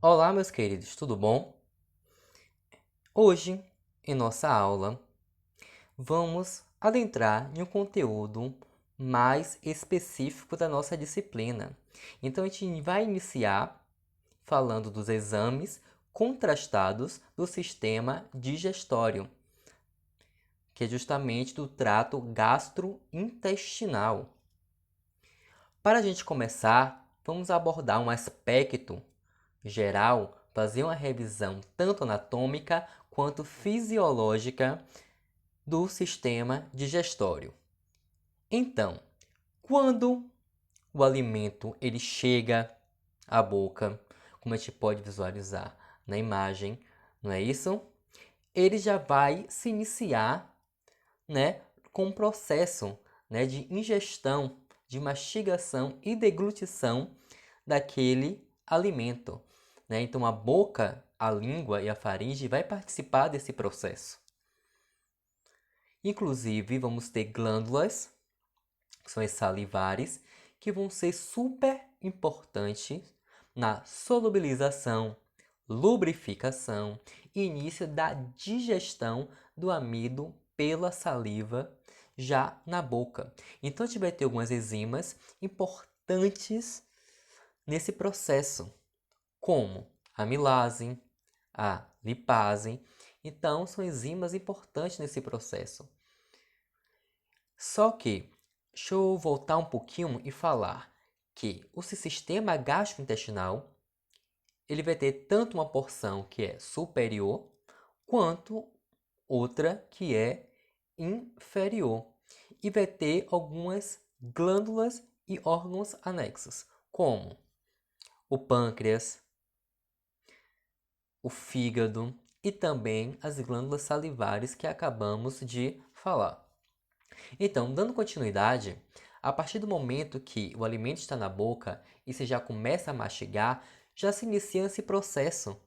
Olá, meus queridos, tudo bom? Hoje, em nossa aula, vamos adentrar em um conteúdo mais específico da nossa disciplina. Então, a gente vai iniciar falando dos exames contrastados do sistema digestório, que é justamente do trato gastrointestinal. Para a gente começar, vamos abordar um aspecto geral, fazer uma revisão tanto anatômica quanto fisiológica do sistema digestório. Então, quando o alimento ele chega à boca, como a gente pode visualizar na imagem, não é isso? Ele já vai se iniciar, né, com um processo, né, de ingestão, de mastigação e deglutição daquele alimento, né? Então a boca, a língua e a faringe vai participar desse processo. Inclusive, vamos ter glândulas, que são as salivares, que vão ser super importantes na solubilização, lubrificação e início da digestão do amido pela saliva já na boca. Então a gente vai ter algumas enzimas importantes nesse processo, como a amilase, a lipase. Então, são enzimas importantes nesse processo. Só que, deixa eu voltar um pouquinho e falar que o sistema gastrointestinal ele vai ter tanto uma porção que é superior, quanto outra que é inferior. E vai ter algumas glândulas e órgãos anexos, como o pâncreas, o fígado e também as glândulas salivares que acabamos de falar. Então, dando continuidade, a partir do momento que o alimento está na boca e você já começa a mastigar, já se inicia esse processo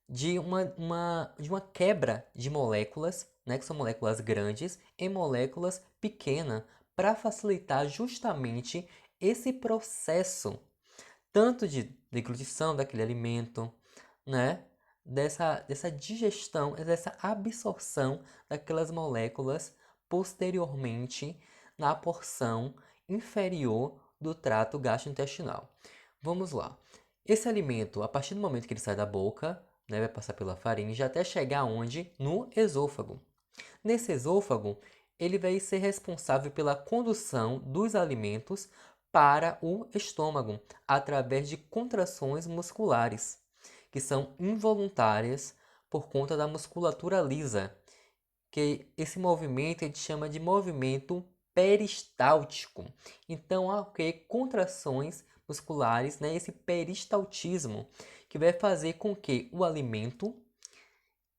de uma quebra de moléculas, né, que são moléculas grandes, em moléculas pequenas, para facilitar justamente esse processo, tanto de deglutição daquele alimento, né, dessa digestão, dessa absorção daquelas moléculas posteriormente na porção inferior do trato gastrointestinal. Vamos lá. Esse alimento, a partir do momento que ele sai da boca, né, vai passar pela faringe até chegar onde? No esôfago. Nesse esôfago, ele vai ser responsável pela condução dos alimentos para o estômago através de contrações musculares, que são involuntárias por conta da musculatura lisa, que esse movimento a gente chama de movimento peristáltico. Então, há o que? Contrações musculares, né? Esse peristaltismo, que vai fazer com que o alimento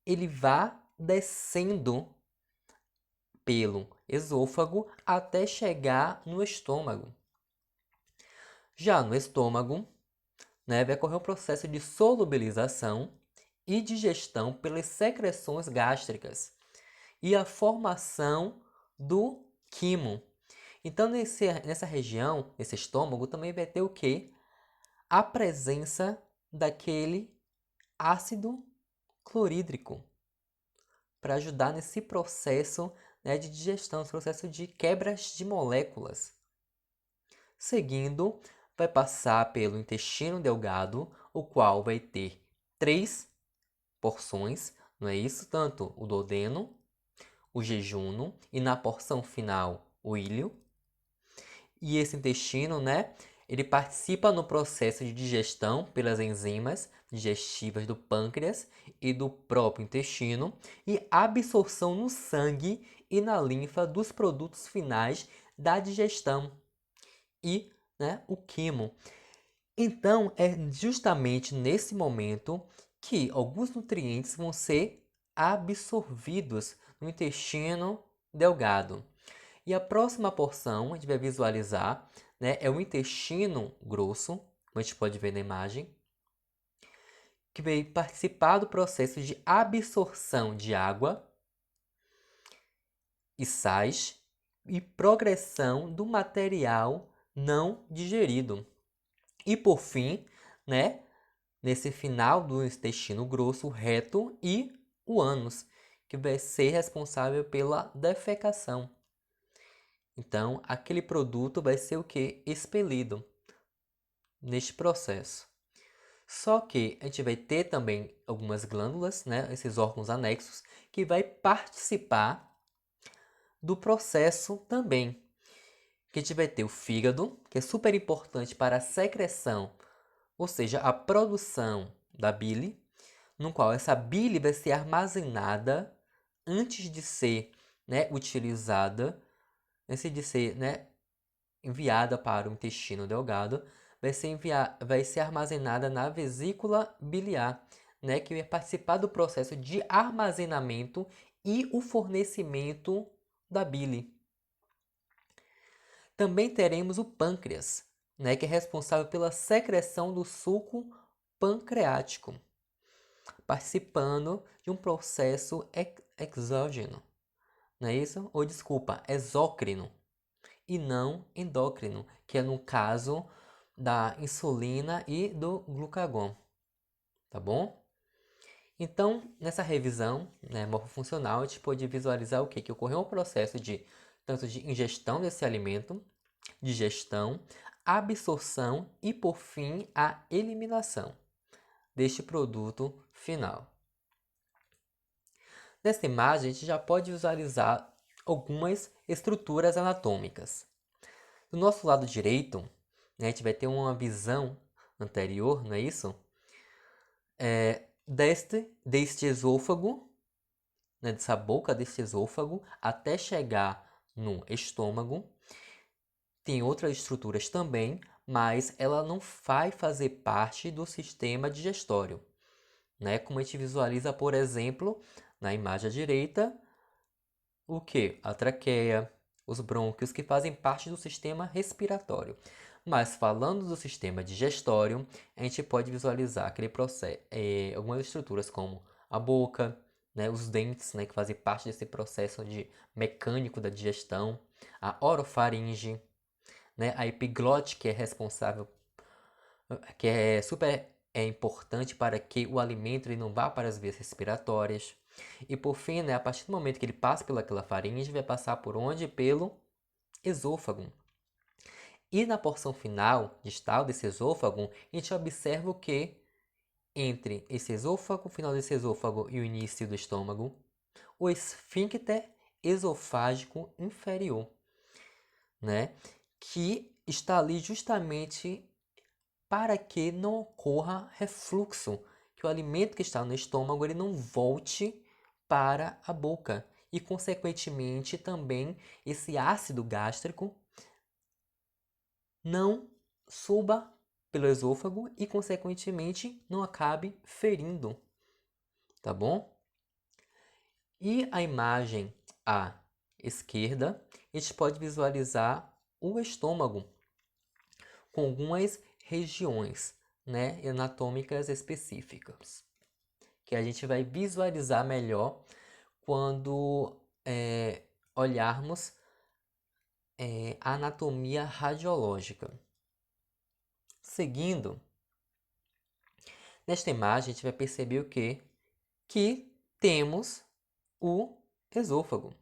ele vá descendo pelo esôfago até chegar no estômago. Já no estômago, né, vai ocorrer um processo de solubilização e digestão pelas secreções gástricas e a formação do quimo. Então, nessa região, nesse estômago, também vai ter o que? A presença daquele ácido clorídrico para ajudar nesse processo, né, de digestão, esse processo de quebras de moléculas. Seguindo, vai passar pelo intestino delgado, o qual vai ter três porções, não é isso? Tanto o duodeno, o jejuno e na porção final o íleo. E esse intestino, né, ele participa no processo de digestão pelas enzimas digestivas do pâncreas e do próprio intestino e absorção no sangue e na linfa dos produtos finais da digestão e, né, o quimo. Então, é justamente nesse momento que alguns nutrientes vão ser absorvidos no intestino delgado. E a próxima porção, a gente vai visualizar, né, é o intestino grosso, como a gente pode ver na imagem, que vai participar do processo de absorção de água e sais e progressão do material não digerido. E por fim, né, nesse final do intestino grosso, o reto, e o ânus, que vai ser responsável pela defecação. Então, aquele produto vai ser o que? Expelido neste processo. Só que a gente vai ter também algumas glândulas, né, esses órgãos anexos, que vai participar do processo também. Que a gente vai ter o fígado, que é super importante para a secreção, ou seja, a produção da bile, no qual essa bile vai ser armazenada antes de ser, né, utilizada, antes de ser, né, enviada para o intestino delgado, vai ser armazenada na vesícula biliar, né, que vai participar do processo de armazenamento e o fornecimento da bile. Também teremos o pâncreas, né, que é responsável pela secreção do suco pancreático, participando de um processo exógeno, não é isso? Ou desculpa, exócrino, e não endócrino, que é no caso da insulina e do glucagon, tá bom? Então, nessa revisão, né, morfofuncional, a gente pode visualizar o quê? Que ocorreu um processo de tanto de ingestão desse alimento, digestão, absorção e, por fim, a eliminação deste produto final. Nesta imagem, a gente já pode visualizar algumas estruturas anatômicas. Do nosso lado direito, né, a gente vai ter uma visão anterior, não é isso? Deste esôfago, né, dessa boca deste esôfago, até chegar no estômago. Tem outras estruturas também, mas ela não vai fazer parte do sistema digestório, né? Como a gente visualiza, por exemplo, na imagem à direita, o que? A traqueia, os brônquios, que fazem parte do sistema respiratório. Mas falando do sistema digestório, a gente pode visualizar aquele processo, algumas estruturas como a boca, né, os dentes, né, que fazem parte desse processo mecânico da digestão, a orofaringe, né, a epiglote, que é responsável, que é super importante para que o alimento ele não vá para as vias respiratórias. E por fim, né, a partir do momento que ele passa pelaquela faringe, vai passar por onde? Pelo esôfago. E na porção final, distal desse esôfago, a gente observa o que? Entre esse esôfago, o final desse esôfago e o início do estômago, o esfíncter esofágico inferior, né? Que está ali justamente para que não ocorra refluxo, que o alimento que está no estômago ele não volte para a boca e, consequentemente, também esse ácido gástrico não suba pelo esôfago e, consequentemente, não acabe ferindo, tá bom? E a imagem à esquerda, a gente pode visualizar o estômago com algumas regiões, né, anatômicas específicas, que a gente vai visualizar melhor quando olharmos a anatomia radiológica. Seguindo, nesta imagem a gente vai perceber o quê? Que temos o esôfago,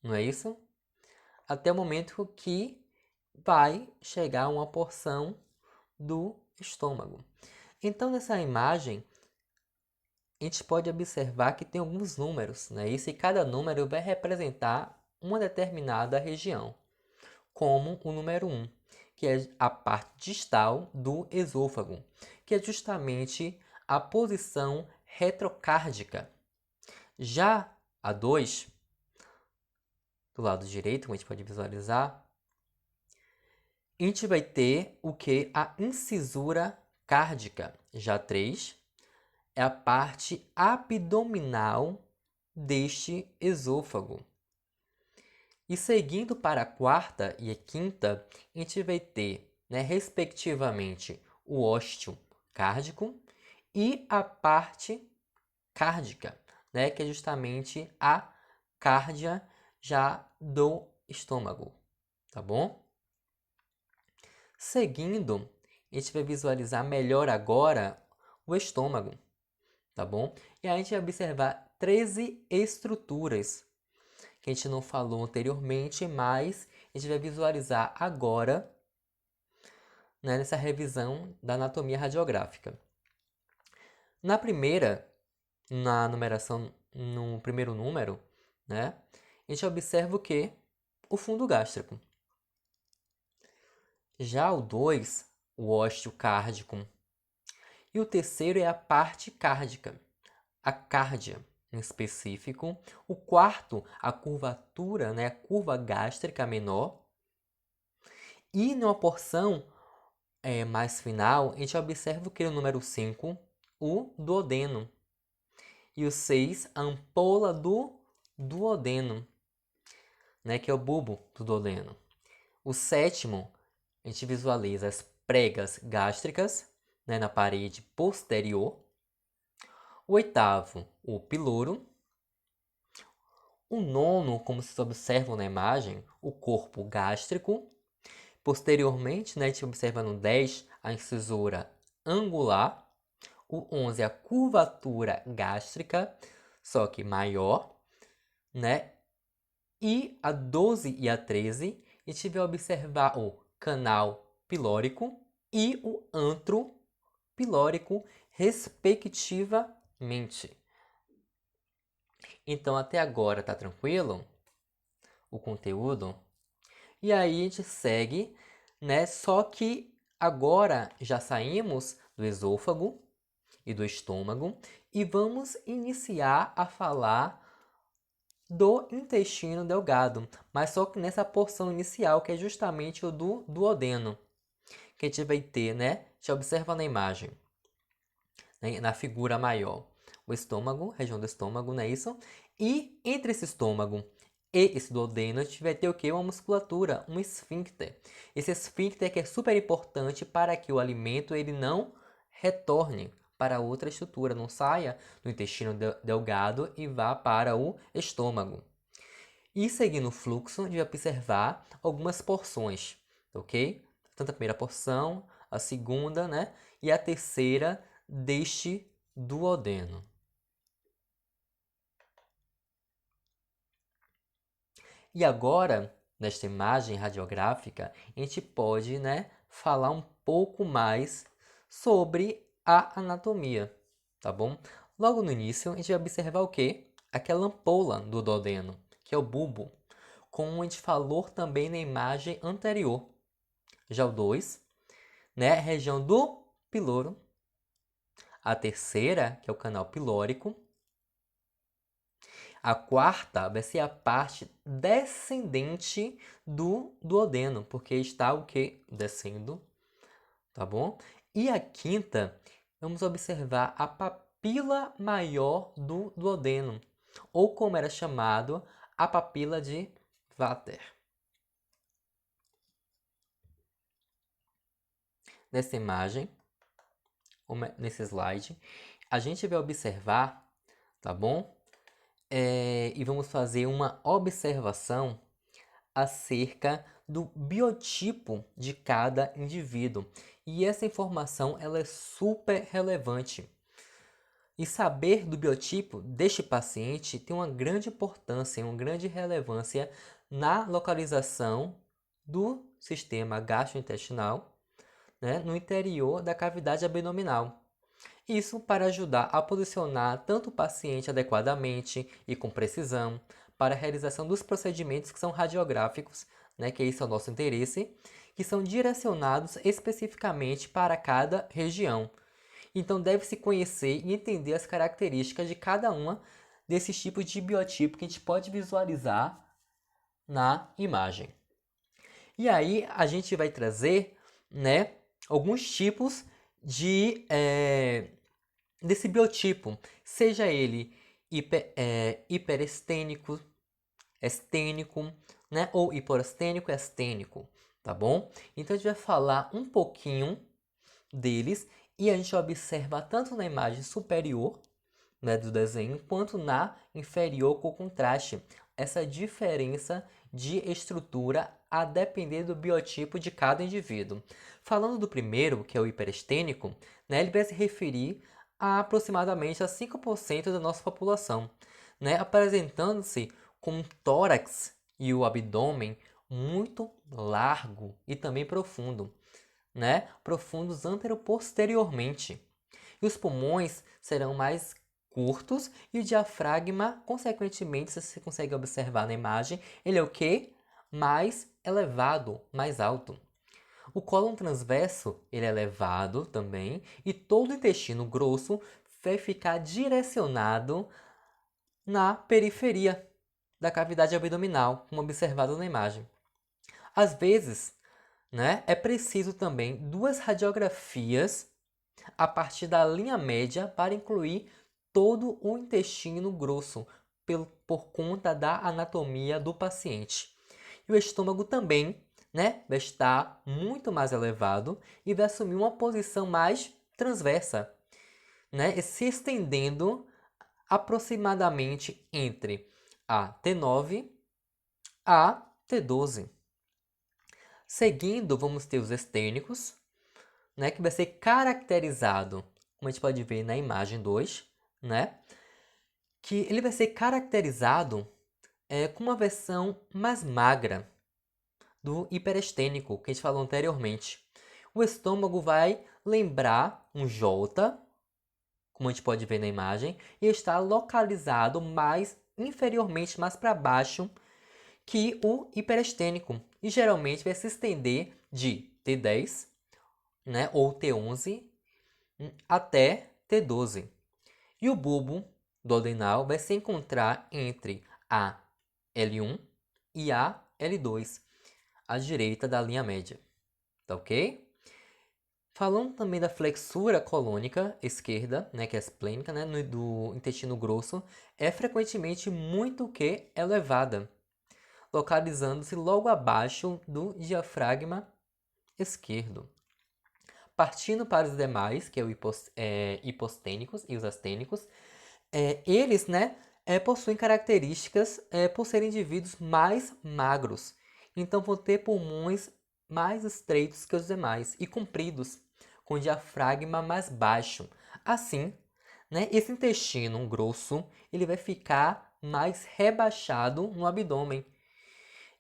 não é isso? Até o momento que vai chegar uma porção do estômago. Então, nessa imagem, a gente pode observar que tem alguns números, né? E cada número vai representar uma determinada região, como o número 1, que é a parte distal do esôfago, que é justamente a posição retrocárdica. Já a 2, do lado direito, como a gente pode visualizar, a gente vai ter o que? A incisura cárdica. Já 3 é a parte abdominal deste esôfago. E seguindo para a quarta e a quinta, a gente vai ter, né, respectivamente, o ósteo cárdico e a parte cárdica, né, que é justamente a cárdia já do estômago, tá bom? Seguindo, a gente vai visualizar melhor agora o estômago, tá bom? E a gente vai observar 13 estruturas que a gente não falou anteriormente, mas a gente vai visualizar agora, né, nessa revisão da anatomia radiográfica. Na primeira, na numeração, no primeiro número, né, a gente observa o quê? O fundo gástrico. Já o 2, o ósteo cárdico. E o terceiro é a parte cárdica, a cárdia em específico. O quarto, a curvatura, né, a curva gástrica menor. E numa porção mais final, a gente observa o que? O número 5, o duodeno. E o 6, a ampola do duodeno, né, que é o bulbo do duodeno. O sétimo, a gente visualiza as pregas gástricas, né, na parede posterior. O oitavo, o piloro. O nono, como vocês observam na imagem, o corpo gástrico. Posteriormente, né, a gente observa no 10 a incisora angular. O 11 a curvatura gástrica, só que maior, né? E a 12 e a 13, a gente vai observar o canal pilórico e o antro pilórico, respectivamente. Então, até agora tá tranquilo o conteúdo? E aí a gente segue, né? Só que agora já saímos do esôfago e do estômago e vamos iniciar a falar do intestino delgado, mas só que nessa porção inicial, que é justamente o do duodeno, que a gente vai ter, né? Já observa na imagem, né? Na figura maior, o estômago, região do estômago, não é isso? E entre esse estômago e esse duodeno, a gente vai ter o quê? Uma musculatura, um esfíncter. Esse esfíncter que é super importante para que o alimento ele não retorne para outra estrutura, não saia do intestino delgado e vá para o estômago. E seguindo o fluxo, a gente vai observar algumas porções, ok? Tanto a primeira porção, a segunda, né? E a terceira deste duodeno. E agora, nesta imagem radiográfica, a gente pode, né, falar um pouco mais sobre a anatomia, tá bom? Logo no início, a gente vai observar o quê? Aquela ampola do duodeno, que é o bulbo, como a gente falou também na imagem anterior. Já o 2, né, região do piloro. A terceira, que é o canal pilórico. A quarta vai ser a parte descendente do duodeno, porque está o que? Descendo, tá bom? E a quinta, vamos observar a papila maior do duodeno, ou como era chamado, a papila de Vater. Nessa imagem, nesse slide, a gente vai observar, tá bom? E vamos fazer uma observação acerca do biotipo de cada indivíduo. E essa informação ela é super relevante. E saber do biotipo deste paciente tem uma grande importância, uma grande relevância na localização do sistema gastrointestinal, né, no interior da cavidade abdominal. Isso para ajudar a posicionar tanto o paciente adequadamente e com precisão para a realização dos procedimentos que são radiográficos, né, que esse é o nosso interesse, que são direcionados especificamente para cada região. Então deve-se conhecer e entender as características de cada uma desses tipos de biotipo que a gente pode visualizar na imagem. E aí a gente vai trazer, né, alguns tipos de desse biotipo, seja ele hiperestênico, estênico, né, ou hiporestênico, estênico, tá bom? Então a gente vai falar um pouquinho deles e a gente observa tanto na imagem superior, né, do desenho, quanto na inferior com contraste, essa diferença de estrutura a depender do biotipo de cada indivíduo. Falando do primeiro, que é o hiperestênico, né, ele vai se referir a aproximadamente a 5% da nossa população, né? Apresentando-se com um tórax e o abdômen muito largo e também profundo, né? Profundos anteroposteriormente. E os pulmões serão mais curtos e o diafragma, consequentemente, se você consegue observar na imagem, ele é o quê? Mais elevado, mais alto. O cólon transverso, ele é elevado também, e todo o intestino grosso vai ficar direcionado na periferia da cavidade abdominal, como observado na imagem. Às vezes, né, é preciso também duas radiografias a partir da linha média para incluir todo o intestino grosso, por conta da anatomia do paciente. E o estômago também, né, vai estar muito mais elevado e vai assumir uma posição mais transversa, né, se estendendo aproximadamente entre a T9 a T12. Seguindo, vamos ter os estênicos, né, que vai ser caracterizado, como a gente pode ver na imagem 2, né, que ele vai ser caracterizado com uma versão mais magra do hiperestênico, que a gente falou anteriormente. O estômago vai lembrar um J, como a gente pode ver na imagem, e está localizado mais inferiormente, mais para baixo, que o hiperestênico. E geralmente vai se estender de T10, né, ou T11, até T12. E o bulbo duodenal vai se encontrar entre a L1 e a L2, à direita da linha média. Tá ok? Falando também da flexura colônica esquerda, né, que é a esplênica, né, do intestino grosso, é frequentemente muito que elevada, localizando-se logo abaixo do diafragma esquerdo. Partindo para os demais, que é o hipostênicos e os astênicos, eles, né, possuem características por serem indivíduos mais magros. Então vão ter pulmões mais estreitos que os demais e compridos, com diafragma mais baixo. Assim, né, esse intestino grosso ele vai ficar mais rebaixado no abdômen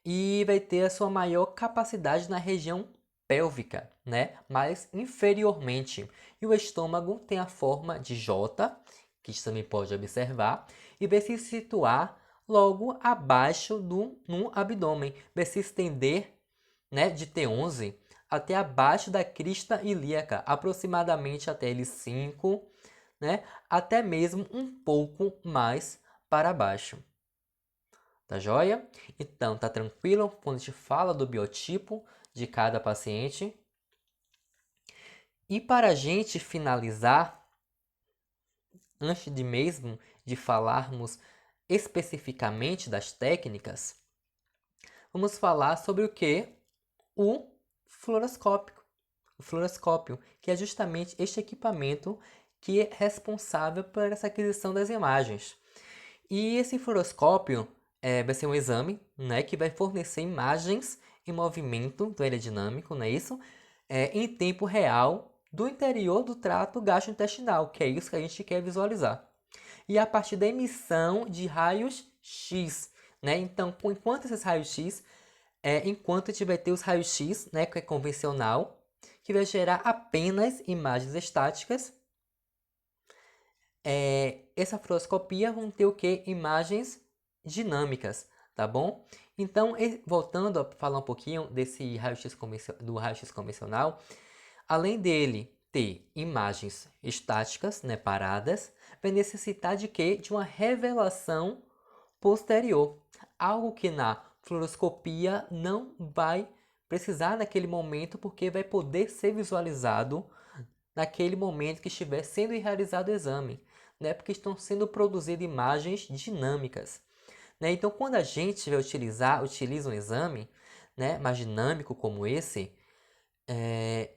e vai ter a sua maior capacidade na região pélvica, né, mais inferiormente. E o estômago tem a forma de J, que você também pode observar, e vai se situar logo abaixo no abdômen, vai se estender, né, de T11 até abaixo da crista ilíaca, aproximadamente até L5, né, até mesmo um pouco mais para baixo. Tá joia? Então, tá tranquilo quando a gente fala do biotipo de cada paciente. E para a gente finalizar, antes de mesmo de falarmos especificamente das técnicas, vamos falar sobre o que? O fluoroscópio. O fluoroscópio, que é justamente este equipamento que é responsável por essa aquisição das imagens. E esse fluoroscópio vai ser um exame, né, que vai fornecer imagens em movimento do dinâmico, não é isso? Em tempo real do interior do trato gastrointestinal, que é isso que a gente quer visualizar. E a partir da emissão de raios X, né? Então, enquanto esses raios X, enquanto a gente vai ter os raios X, né, que é convencional, que vai gerar apenas imagens estáticas, essa fluoroscopia vão ter o que? Imagens dinâmicas, tá bom? Então, voltando a falar um pouquinho desse raio-x do raio-x convencional, além dele ter imagens estáticas, né, paradas, vai necessitar de quê? De uma revelação posterior, algo que na fluoroscopia não vai precisar naquele momento, porque vai poder ser visualizado naquele momento que estiver sendo realizado o exame, né? Porque estão sendo produzidas imagens dinâmicas, né? Então, quando a gente vai utiliza um exame, né, mais dinâmico como esse,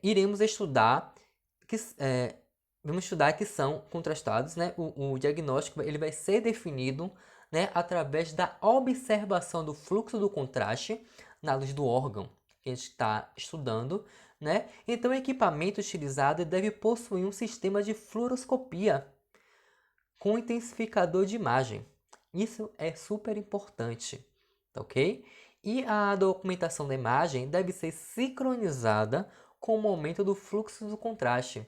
iremos estudar vamos estudar que são contrastados, né? O diagnóstico ele vai ser definido, né, através da observação do fluxo do contraste na luz do órgão que a gente está estudando, né? Então, o equipamento utilizado deve possuir um sistema de fluoroscopia com intensificador de imagem. Isso é super importante, tá ok? E a documentação da imagem deve ser sincronizada com o momento do fluxo do contraste,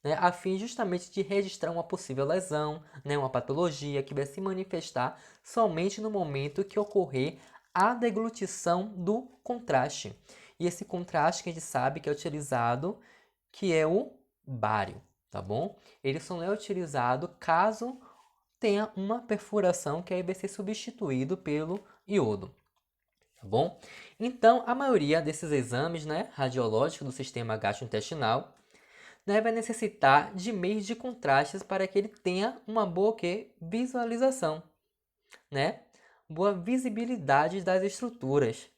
né, a fim justamente de registrar uma possível lesão, né, uma patologia que vai se manifestar somente no momento que ocorrer a deglutição do contraste. E esse contraste que a gente sabe que é utilizado, que é o bário, tá bom? Ele só não é utilizado caso tenha uma perfuração que aí vai ser substituído pelo iodo, tá bom? Então, a maioria desses exames, né, radiológicos do sistema gastrointestinal, né, vai necessitar de meios de contrastes para que ele tenha uma boa visualização, né? Boa visibilidade das estruturas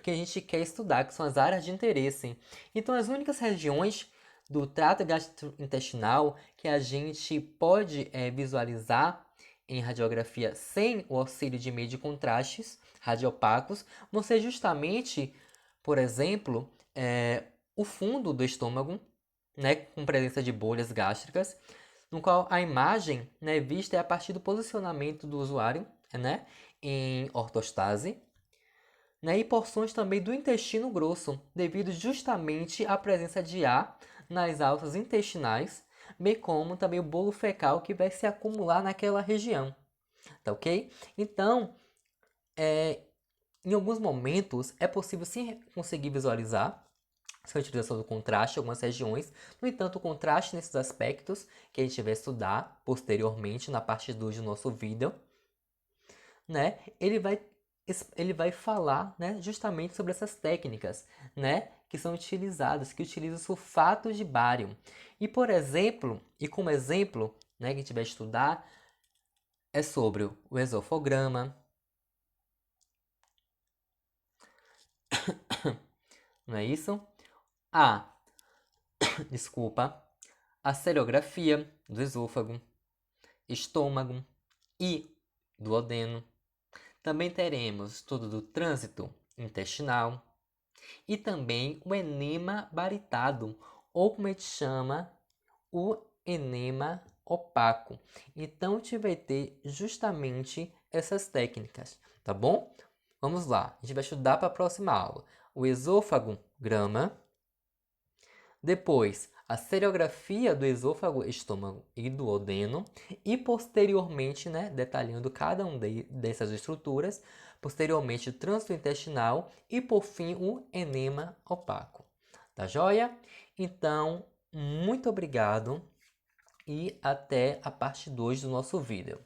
que a gente quer estudar, que são as áreas de interesse. Então, as únicas regiões do trato gastrointestinal que a gente pode visualizar em radiografia sem o auxílio de meio de contrastes radiopacos vão ser justamente, por exemplo, o fundo do estômago, né, com presença de bolhas gástricas, no qual a imagem, né, vista é a partir do posicionamento do usuário, né, em ortostase, né, e porções também do intestino grosso, devido justamente à presença de ar nas alças intestinais, bem como também o bolo fecal que vai se acumular naquela região, tá ok? Então, em alguns momentos é possível sim conseguir visualizar sem a utilização do contraste em algumas regiões. No entanto, o contraste nesses aspectos que a gente vai estudar posteriormente na parte 2 do nosso vídeo, né, ele vai falar, né, justamente sobre essas técnicas, né, que são utilizadas, que utilizam sulfato de bário. E por exemplo, e como exemplo, né, que a gente vai estudar é sobre o esofograma, não é isso? A, desculpa, a seriografia do esôfago, estômago e duodeno. Também teremos estudo do trânsito intestinal e também o enema baritado, ou como a gente chama, o enema opaco. Então, a gente vai ter justamente essas técnicas, tá bom? Vamos lá, a gente vai estudar para a próxima aula. O esôfago grama, depois a seriografia do esôfago, estômago e duodeno e posteriormente, né, detalhando cada um dessas estruturas, posteriormente o trânsito intestinal e por fim o enema opaco. Tá joia? Então, muito obrigado e até a parte 2 do nosso vídeo.